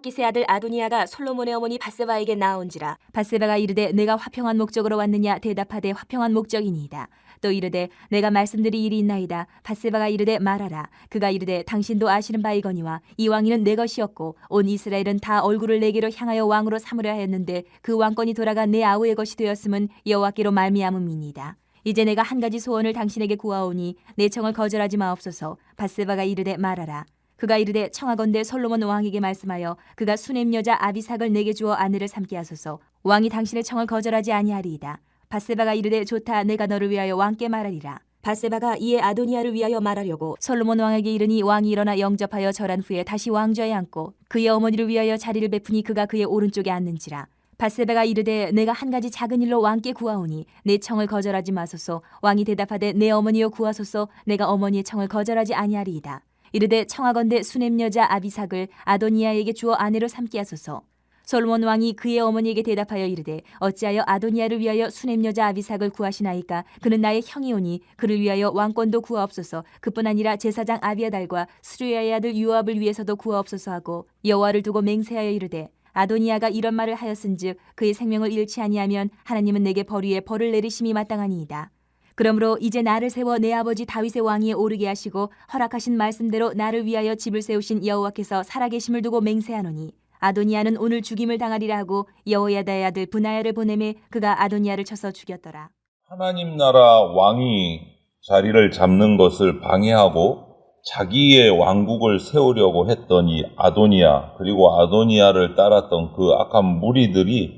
아기스의 아들 아도니아가 솔로몬의 어머니 밧세바에게 나온지라. 밧세바가 이르되 내가 화평한 목적으로 왔느냐 대답하되 화평한 목적이니이다. 또 이르되 내가 말씀드릴 일이 있나이다. 밧세바가 이르되 말하라. 그가 이르되 당신도 아시는 바이거니와 이 왕위는 내 것이었고 온 이스라엘은 다 얼굴을 내게로 향하여 왕으로 삼으려 하였는데 그 왕권이 돌아가 내 아우의 것이 되었음은 여호와께로 말미암음이니이다. 이제 내가 한 가지 소원을 당신에게 구하오니 내 청을 거절하지 마옵소서. 밧세바가 이르되 말하라. 그가 이르되 청하건대 솔로몬 왕에게 말씀하여 그가 수넴 여자 아비삭을 내게 주어 아내를 삼게 하소서. 왕이 당신의 청을 거절하지 아니하리이다. 밧세바가 이르되 좋다. 내가 너를 위하여 왕께 말하리라. 밧세바가 이에 아도니아를 위하여 말하려고 솔로몬 왕에게 이르니 왕이 일어나 영접하여 절한 후에 다시 왕좌에 앉고 그의 어머니를 위하여 자리를 베푸니 그가 그의 오른쪽에 앉는지라. 밧세바가 이르되 내가 한 가지 작은 일로 왕께 구하오니 내 청을 거절하지 마소서. 왕이 대답하되 내 어머니여 구하소서. 내가 어머니의 청을 거절하지 아니하리이다. 이르되 청하건대 수넴 여자 아비삭을 아도니아에게 주어 아내로 삼게 하소서. 솔로몬 왕이 그의 어머니에게 대답하여 이르되 어찌하여 아도니아를 위하여 수넴 여자 아비삭을 구하시나이까? 그는 나의 형이오니 그를 위하여 왕권도 구하옵소서. 그뿐 아니라 제사장 아비아달과 스루야의 아들 요압을 위해서도 구하옵소서 하고 여호와를 두고 맹세하여 이르되 아도니아가 이런 말을 하였은즉 그의 생명을 잃지 아니하면 하나님은 내게 벌 위에 벌을 내리심이 마땅하니이다. 그러므로 이제 나를 세워 내 아버지 다윗의 왕위에 오르게 하시고 허락하신 말씀대로 나를 위하여 집을 세우신 여호와께서 살아계심을 두고 맹세하노니 아도니아는 오늘 죽임을 당하리라 하고 여호야다의 아들 브나야를 보내매 그가 아도니아를 쳐서 죽였더라. 하나님 나라 왕이 자리를 잡는 것을 방해하고 자기의 왕국을 세우려고 했던 이 아도니아, 그리고 아도니아를 따랐던 그 악한 무리들이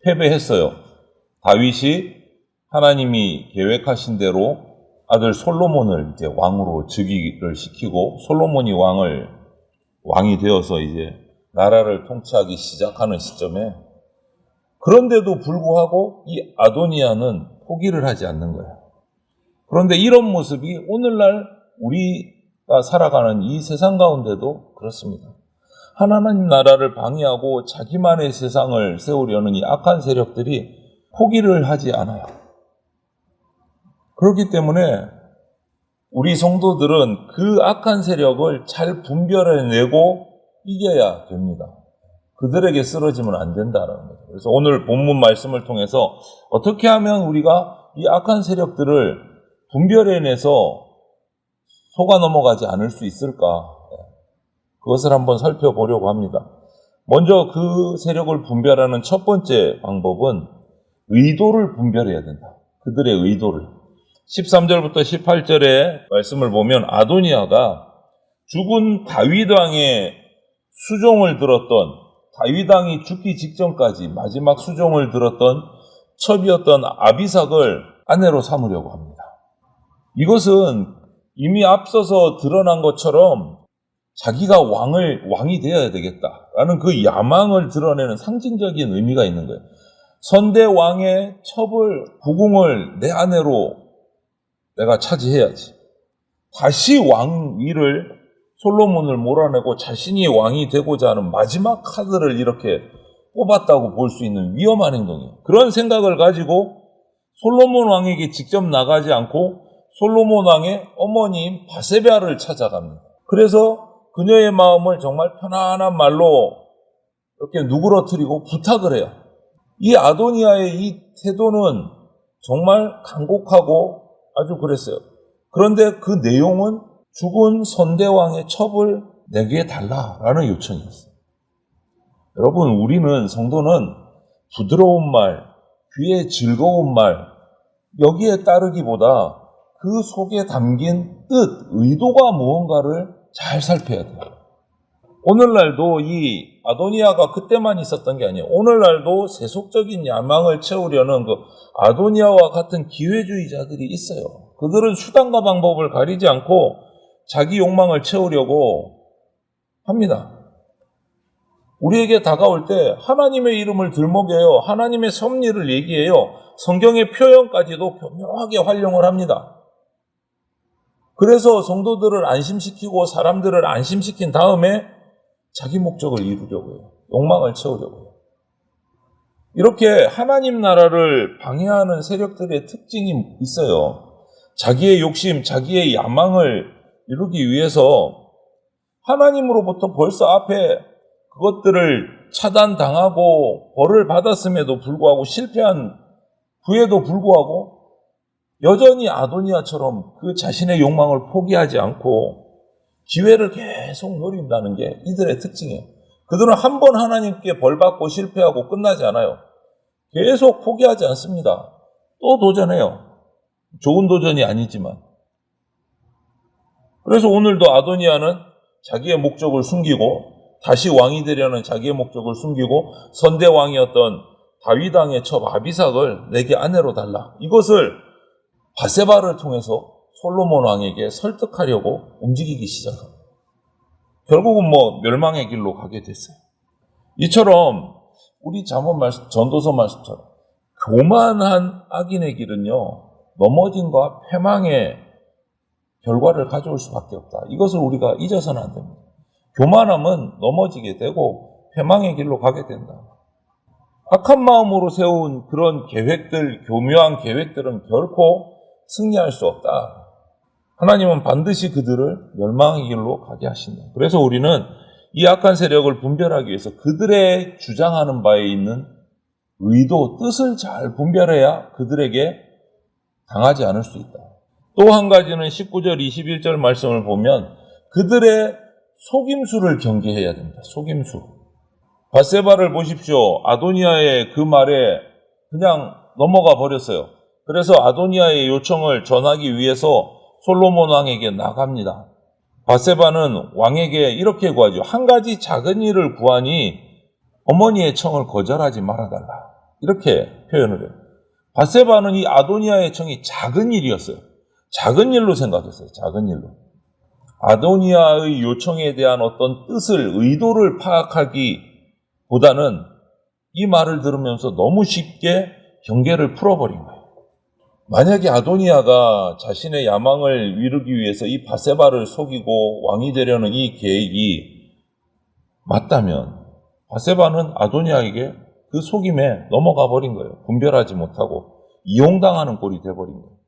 패배했어요. 다윗이 하나님이 계획하신 대로 아들 솔로몬을 이제 왕으로 즉위를 시키고 솔로몬이 왕이 되어서 이제 나라를 통치하기 시작하는 시점에, 그런데도 불구하고 이 아도니아는 포기를 하지 않는 거예요. 그런데 이런 모습이 오늘날 우리가 살아가는 이 세상 가운데도 그렇습니다. 하나님 나라를 방해하고 자기만의 세상을 세우려는 이 악한 세력들이 포기를 하지 않아요. 그렇기 때문에 우리 성도들은 그 악한 세력을 잘 분별해내고 이겨야 됩니다. 그들에게 쓰러지면 안 된다는 거죠. 그래서 오늘 본문 말씀을 통해서 어떻게 하면 우리가 이 악한 세력들을 분별해내서 속아 넘어가지 않을 수 있을까? 그것을 한번 살펴보려고 합니다. 먼저 그 세력을 분별하는 첫 번째 방법은 의도를 분별해야 된다. 그들의 의도를. 13절부터 18절의 말씀을 보면 아도니아가 죽은 다윗 왕의 수종을 들었던, 다윗 왕이 죽기 직전까지 마지막 수종을 들었던 첩이었던 아비삭을 아내로 삼으려고 합니다. 이것은 이미 앞서서 드러난 것처럼 자기가 왕이 되어야 되겠다라는 그 야망을 드러내는 상징적인 의미가 있는 거예요. 선대 왕의 첩을, 부궁을 내 아내로 내가 차지해야지. 다시 왕위를 솔로몬을 몰아내고 자신이 왕이 되고자 하는 마지막 카드를 이렇게 뽑았다고 볼 수 있는 위험한 행동이에요. 그런 생각을 가지고 솔로몬 왕에게 직접 나가지 않고 솔로몬 왕의 어머니인 밧세바를 찾아갑니다. 그래서 그녀의 마음을 정말 편안한 말로 이렇게 누그러뜨리고 부탁을 해요. 이 아도니아의 이 태도는 정말 간곡하고 아주 그랬어요. 그런데 그 내용은 죽은 선대왕의 첩을 내게 달라라는 요청이었어요. 여러분, 우리는 성도는 부드러운 말, 귀에 즐거운 말, 여기에 따르기보다 그 속에 담긴 뜻, 의도가 무언가를 잘 살펴야 돼요. 오늘날도 이 아도니아가 그때만 있었던 게 아니에요. 오늘날도 세속적인 야망을 채우려는 그 아도니아와 같은 기회주의자들이 있어요. 그들은 수단과 방법을 가리지 않고 자기 욕망을 채우려고 합니다. 우리에게 다가올 때 하나님의 이름을 들먹여요. 하나님의 섭리를 얘기해요. 성경의 표현까지도 교묘하게 활용을 합니다. 그래서 성도들을 안심시키고 사람들을 안심시킨 다음에 자기 목적을 이루려고 해요. 욕망을 채우려고 해요. 이렇게 하나님 나라를 방해하는 세력들의 특징이 있어요. 자기의 욕심, 자기의 야망을 이루기 위해서 하나님으로부터 벌써 앞에 그것들을 차단당하고 벌을 받았음에도 불구하고 실패한 후에도 불구하고 여전히 아도니아처럼 그 자신의 욕망을 포기하지 않고 기회를 계속 노린다는 게 이들의 특징이에요. 그들은 한 번 하나님께 벌받고 실패하고 끝나지 않아요. 계속 포기하지 않습니다. 또 도전해요. 좋은 도전이 아니지만. 그래서 오늘도 아도니아는 자기의 목적을 숨기고 다시 왕이 되려는 자기의 목적을 숨기고 선대왕이었던 다윗 왕의 첩 아비삭을 내게 아내로 달라. 이것을 바세바를 통해서 솔로몬 왕에게 설득하려고 움직이기 시작합니다. 결국은 멸망의 길로 가게 됐어요. 이처럼 우리 전도서 말씀처럼 교만한 악인의 길은요, 넘어짐과 패망의 결과를 가져올 수밖에 없다. 이것을 우리가 잊어서는 안 됩니다. 교만함은 넘어지게 되고 패망의 길로 가게 된다. 악한 마음으로 세운 그런 계획들, 교묘한 계획들은 결코 승리할 수 없다. 하나님은 반드시 그들을 멸망의 길로 가게 하신다. 그래서 우리는 이 악한 세력을 분별하기 위해서 그들의 주장하는 바에 있는 의도, 뜻을 잘 분별해야 그들에게 당하지 않을 수 있다. 또 한 가지는 19절, 21절 말씀을 보면 그들의 속임수를 경계해야 됩니다. 속임수. 바세바를 보십시오. 아도니아의 그 말에 그냥 넘어가 버렸어요. 그래서 아도니아의 요청을 전하기 위해서 솔로몬 왕에게 나갑니다. 바세바는 왕에게 이렇게 구하죠. 한 가지 작은 일을 구하니 어머니의 청을 거절하지 말아달라. 이렇게 표현을 해요. 바세바는 이 아도니아의 청이 작은 일이었어요. 작은 일로 생각했어요. 작은 일로. 아도니아의 요청에 대한 어떤 뜻을, 의도를 파악하기보다는 이 말을 들으면서 너무 쉽게 경계를 풀어버린 거예요. 만약에 아도니아가 자신의 야망을 이루기 위해서 이 바세바를 속이고 왕이 되려는 이 계획이 맞다면 바세바는 아도니아에게 그 속임에 넘어가 버린 거예요. 분별하지 못하고 이용당하는 꼴이 돼버린 거예요.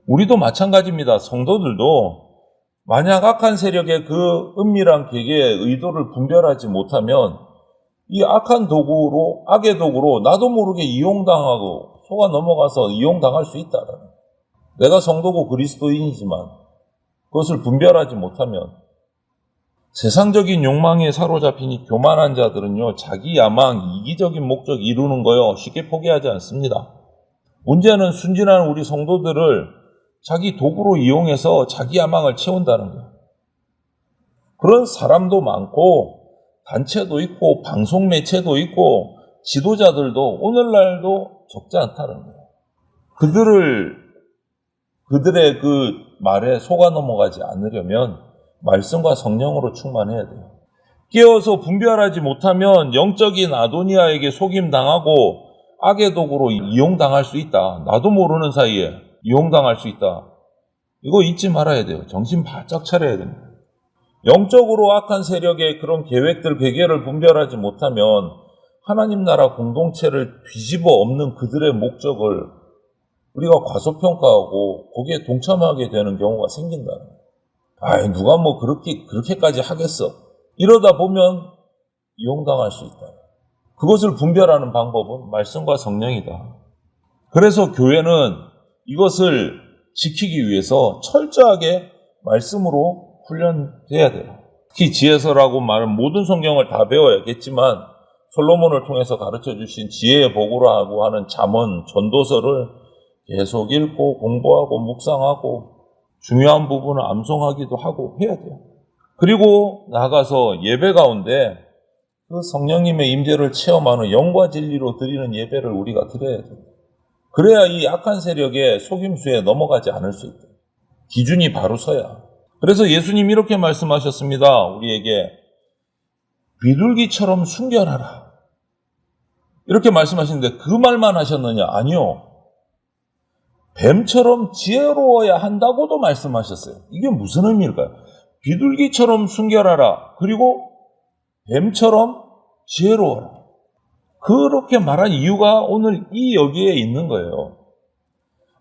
우리도 마찬가지입니다. 성도들도 만약 악한 세력의 그 은밀한 계계의 의도를 분별하지 못하면 이 악한 도구로, 악의 도구로 나도 모르게 이용당하고 속아 넘어가서 이용당할 수 있다. 내가 성도고 그리스도인이지만 그것을 분별하지 못하면 세상적인 욕망에 사로잡힌 이 교만한 자들은요, 자기 야망, 이기적인 목적 이루는 거요, 쉽게 포기하지 않습니다. 문제는 순진한 우리 성도들을 자기 도구로 이용해서 자기 야망을 채운다는 거예요. 그런 사람도 많고, 단체도 있고, 방송 매체도 있고, 지도자들도 오늘날도 적지 않다는 거예요. 그들의 그 말에 속아 넘어가지 않으려면 말씀과 성령으로 충만해야 돼요. 깨어서 분별하지 못하면 영적인 아도니아에게 속임당하고 악의 도구로 이용당할 수 있다. 나도 모르는 사이에 이용당할 수 있다. 이거 잊지 말아야 돼요. 정신 바짝 차려야 됩니다. 영적으로 악한 세력의 그런 계획들, 계계를 분별하지 못하면 하나님 나라 공동체를 뒤집어 엎는 그들의 목적을 우리가 과소평가하고 거기에 동참하게 되는 경우가 생긴다는 거예요. 누가 그렇게까지 하겠어. 이러다 보면 이용당할 수 있다. 그것을 분별하는 방법은 말씀과 성령이다. 그래서 교회는 이것을 지키기 위해서 철저하게 말씀으로 훈련돼야 돼요. 특히 지혜서라고 말하는 모든 성경을 다 배워야겠지만 솔로몬을 통해서 가르쳐 주신 지혜의 보고라고 하는 잠언, 전도서를 계속 읽고 공부하고 묵상하고 중요한 부분을 암송하기도 하고 해야 돼요. 그리고 나아가서 예배 가운데 그 성령님의 임재를 체험하는 영과 진리로 드리는 예배를 우리가 드려야 돼요. 그래야 이 악한 세력의 속임수에 넘어가지 않을 수 있다. 기준이 바로 서야. 그래서 예수님이 이렇게 말씀하셨습니다. 우리에게 비둘기처럼 순결하라. 이렇게 말씀하시는데 그 말만 하셨느냐? 아니요. 뱀처럼 지혜로워야 한다고도 말씀하셨어요. 이게 무슨 의미일까요? 비둘기처럼 순결하라. 그리고 뱀처럼 지혜로워라. 그렇게 말한 이유가 오늘 이 여기에 있는 거예요.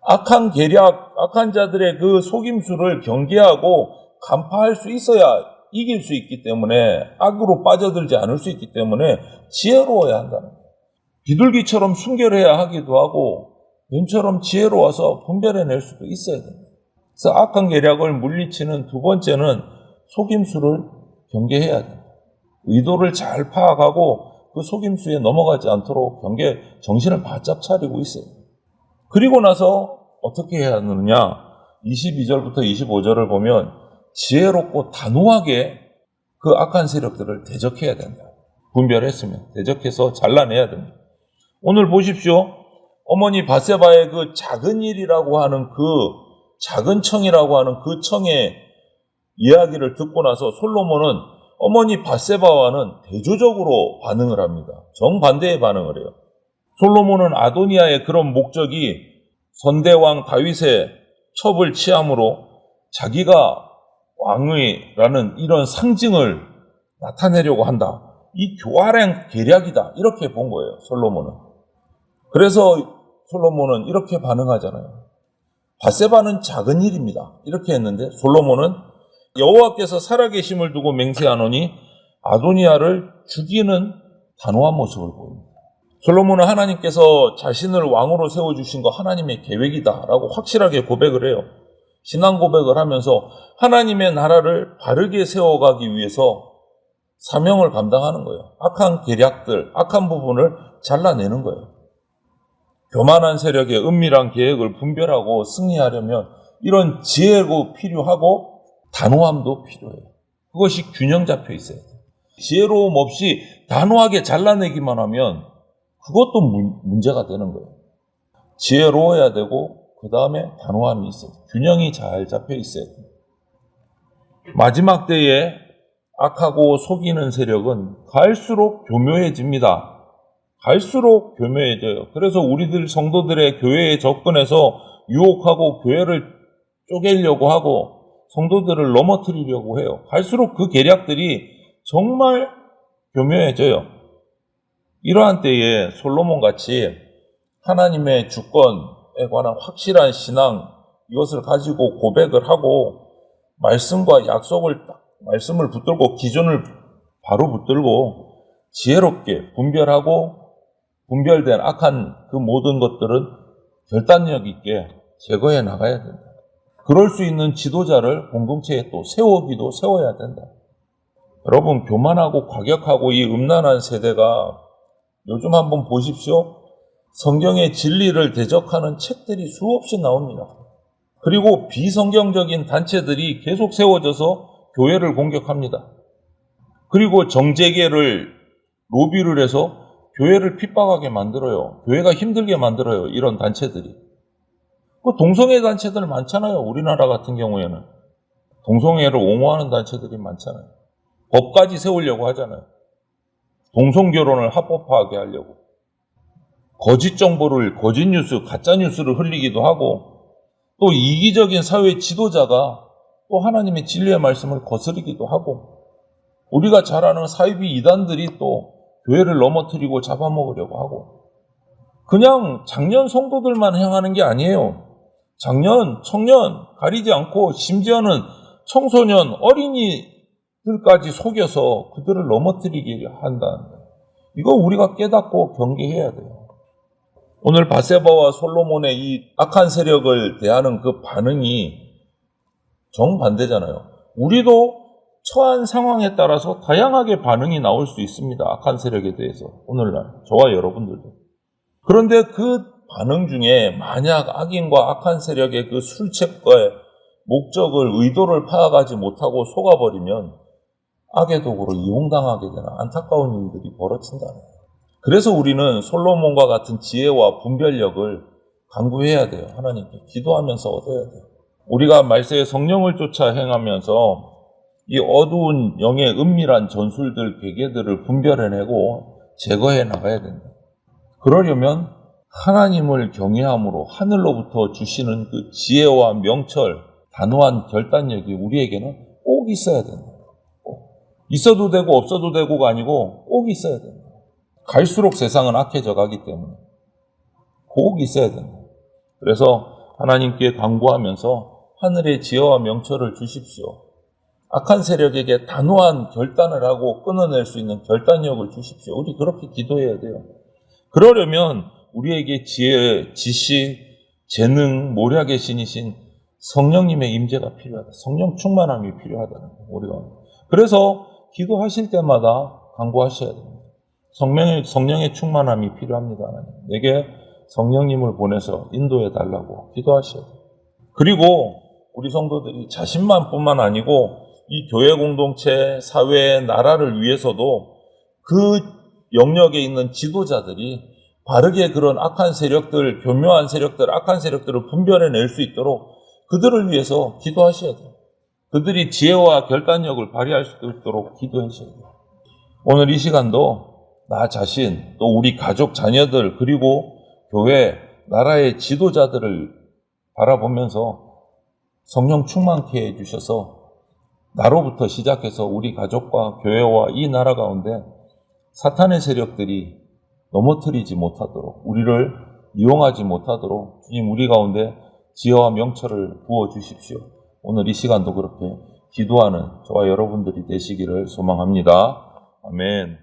악한 계략, 악한 자들의 그 속임수를 경계하고 간파할 수 있어야 이길 수 있기 때문에 악으로 빠져들지 않을 수 있기 때문에 지혜로워야 한다는 거예요. 비둘기처럼 순결해야 하기도 하고 뱀처럼 지혜로워서 분별해낼 수도 있어야 됩니다. 그래서 악한 계략을 물리치는 두 번째는 속임수를 경계해야 됩니다. 의도를 잘 파악하고 그 속임수에 넘어가지 않도록 정신을 바짝 차리고 있어요. 그리고 나서 어떻게 해야 하느냐? 22절부터 25절을 보면 지혜롭고 단호하게 그 악한 세력들을 대적해야 된다. 분별했으면 대적해서 잘라내야 됩니다. 오늘 보십시오. 어머니 밧세바의 그 작은 일이라고 하는 그 작은 청이라고 하는 그 청의 이야기를 듣고 나서 솔로몬은 어머니 밧세바와는 대조적으로 반응을 합니다. 정반대의 반응을 해요. 솔로몬은 아도니아의 그런 목적이 선대왕 다윗의 첩을 취함으로 자기가 왕의라는 이런 상징을 나타내려고 한다. 이 교활한 계략이다. 이렇게 본 거예요. 솔로몬은. 그래서 솔로몬은 이렇게 반응하잖아요. 밧세바는 작은 일입니다. 이렇게 했는데 솔로몬은 여호와께서 살아계심을 두고 맹세하노니 아도니아를 죽이는 단호한 모습을 보입니다. 솔로몬은 하나님께서 자신을 왕으로 세워주신 거 하나님의 계획이다라고 확실하게 고백을 해요. 신앙 고백을 하면서 하나님의 나라를 바르게 세워가기 위해서 사명을 감당하는 거예요. 악한 계략들, 악한 부분을 잘라내는 거예요. 교만한 세력의 은밀한 계획을 분별하고 승리하려면 이런 지혜도 필요하고 단호함도 필요해요. 그것이 균형 잡혀 있어야 돼요. 지혜로움 없이 단호하게 잘라내기만 하면 그것도 문제가 되는 거예요. 지혜로워야 되고 그 다음에 단호함이 있어요. 균형이 잘 잡혀 있어야 돼요. 마지막 때에 악하고 속이는 세력은 갈수록 교묘해집니다. 갈수록 교묘해져요. 그래서 우리들 성도들의 교회에 접근해서 유혹하고 교회를 쪼개려고 하고 성도들을 넘어뜨리려고 해요. 갈수록 그 계략들이 정말 교묘해져요. 이러한 때에 솔로몬같이 하나님의 주권에 관한 확실한 신앙 이것을 가지고 고백을 하고 말씀과 말씀을 붙들고 기준을 바로 붙들고 지혜롭게 분별하고 분별된 악한 그 모든 것들은 결단력 있게 제거해 나가야 된다. 그럴 수 있는 지도자를 공동체에 또 세워야 된다. 여러분, 교만하고 과격하고 이 음란한 세대가 요즘 한번 보십시오. 성경의 진리를 대적하는 책들이 수없이 나옵니다. 그리고 비성경적인 단체들이 계속 세워져서 교회를 공격합니다. 그리고 정재계를 로비를 해서 교회를 핍박하게 만들어요. 교회가 힘들게 만들어요. 이런 단체들이. 그 동성애 단체들 많잖아요. 우리나라 같은 경우에는. 동성애를 옹호하는 단체들이 많잖아요. 법까지 세우려고 하잖아요. 동성결혼을 합법화하게 하려고. 거짓 정보를, 거짓 뉴스, 가짜 뉴스를 흘리기도 하고 또 이기적인 사회 지도자가 또 하나님의 진리의 말씀을 거스르기도 하고 우리가 잘 아는 사이비 이단들이 또 교회를 넘어뜨리고 잡아먹으려고 하고 그냥 장년 성도들만 행하는 게 아니에요. 장년, 청년 가리지 않고 심지어는 청소년, 어린이들까지 속여서 그들을 넘어뜨리게 한다는 거예요. 이거 우리가 깨닫고 경계해야 돼요. 오늘 밧세바와 솔로몬의 이 악한 세력을 대하는 그 반응이 정반대잖아요. 우리도 처한 상황에 따라서 다양하게 반응이 나올 수 있습니다. 악한 세력에 대해서 오늘날 저와 여러분들도. 그런데 그 반응 중에 만약 악인과 악한 세력의 그 술책과의 목적을 의도를 파악하지 못하고 속아버리면 악의 도구로 이용당하게 되는 안타까운 일들이 벌어진다는 거예요. 그래서 우리는 솔로몬과 같은 지혜와 분별력을 강구해야 돼요. 하나님께 기도하면서 얻어야 돼요. 우리가 말세의 성령을 쫓아 행하면서 이 어두운 영의 은밀한 전술들, 계계들을 분별해내고 제거해 나가야 된다. 그러려면 하나님을 경외함으로 하늘로부터 주시는 그 지혜와 명철, 단호한 결단력이 우리에게는 꼭 있어야 된다. 꼭. 있어도 되고 없어도 되고가 아니고 꼭 있어야 된다. 갈수록 세상은 악해져 가기 때문에 꼭 있어야 된다. 그래서 하나님께 간구하면서 하늘의 지혜와 명철을 주십시오. 악한 세력에게 단호한 결단을 하고 끊어낼 수 있는 결단력을 주십시오. 우리 그렇게 기도해야 돼요. 그러려면 우리에게 지혜, 지식, 재능, 모략의 신이신 성령님의 임재가 필요하다. 성령 충만함이 필요하다는 거예요. 우리가. 그래서 기도하실 때마다 간구하셔야 됩니다. 성령의 충만함이 필요합니다. 하나님. 내게 성령님을 보내서 인도해 달라고 기도하셔야 돼요. 그리고 우리 성도들이 자신만뿐만 아니고 이 교회 공동체, 사회, 나라를 위해서도 그 영역에 있는 지도자들이 바르게 그런 악한 세력들, 교묘한 세력들, 악한 세력들을 분별해낼 수 있도록 그들을 위해서 기도하셔야 돼요. 그들이 지혜와 결단력을 발휘할 수 있도록 기도하셔야 돼요. 오늘 이 시간도 나 자신, 또 우리 가족, 자녀들, 그리고 교회, 나라의 지도자들을 바라보면서 성령 충만케 해주셔서 나로부터 시작해서 우리 가족과 교회와 이 나라 가운데 사탄의 세력들이 넘어뜨리지 못하도록, 우리를 이용하지 못하도록 주님 우리 가운데 지혜와 명철을 부어주십시오. 오늘 이 시간도 그렇게 기도하는 저와 여러분들이 되시기를 소망합니다. 아멘.